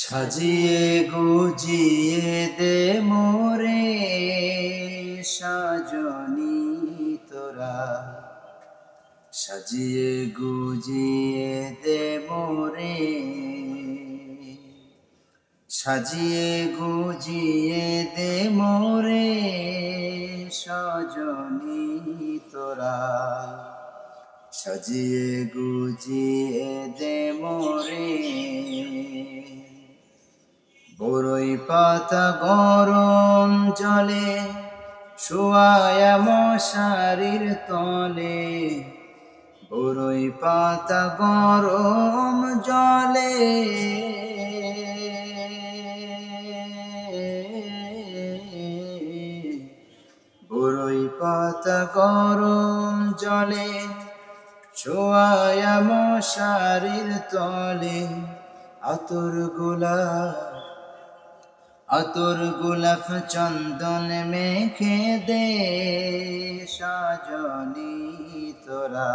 সাজিয়ে গুজিয়ে দে মোরে সাজনি তোরা, সাজিয়ে গুজিয়ে দে মোরে, সাজিয়ে গুজিয়ে দে মোরে সজনি তোরা, সাজিয়ে গুজিয়ে দে মোরে। বরই পাতা গরম জলে শোয়ায়া মশারির তলে, বরই পাতা গরম জলে, বরই পাতা গরম জলে শোয়ায়া মশারির তলে, আতর গোলাপ চন্দন মেখে দে সাজনি তোরা,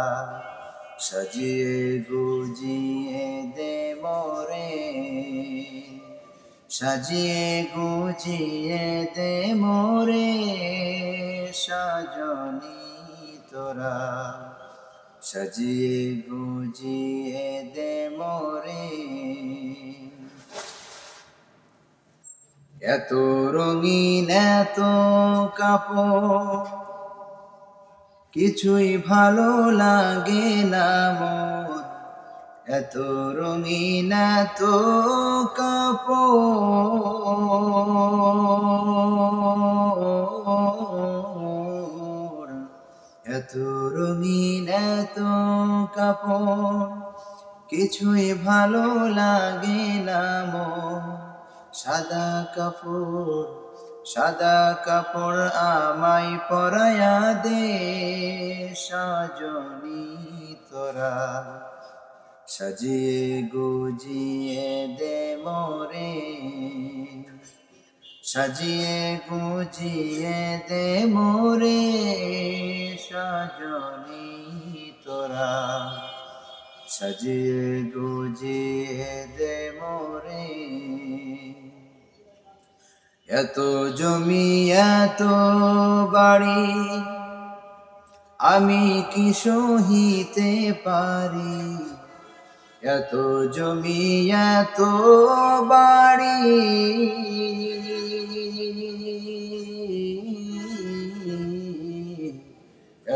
সাজিয়ে গুজিয়ে দে মোরে, সাজিয়ে গুজিয়ে দে মোরে সাজনি তোরা, সাজিয়ে গুজিয়ে দে মোরে। এত রঙিন এত কাপড় কিছুই ভালো লাগে না মোর, এত রঙিন এত কাপড়, এত রঙিন এত কাপড় কিছুই ভালো লাগে না মোর। সাদা কাপড় আমায় পরায়া দে সাজনি তোরা, সাজিয়ে গুজিয়ে দে মোরে, সাজিয়ে গুজিয়ে দে মোরে সাজনি তোরা, সাজিয়ে গুজিয়ে দে মোরে। এত জমি এত বাড়ি আমি কি সহিতে পারি, এত জমি এত বাড়ি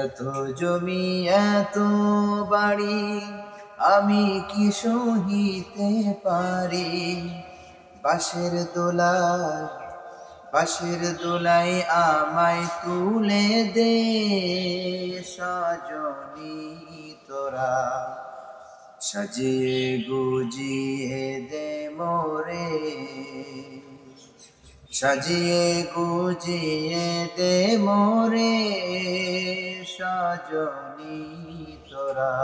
এত জমি এত বাড়ি আমি কি সহিতে পারি। বাঁশের দোলায় আমায় তুলে দে সাজনি তোরা, সাজিয়ে গুজিয়ে দে মোরে, সাজিয়ে গুজিয়ে দে মোরে সাজনি তোরা,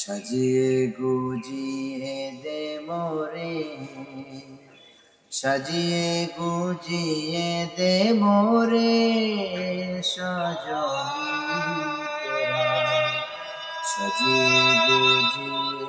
সাজিয়ে গুজিয়ে দে মোরে, সাজিয়ে গুজিয়ে দে মোরে সাজনি তোরা, সাজিয়ে গুজিয়ে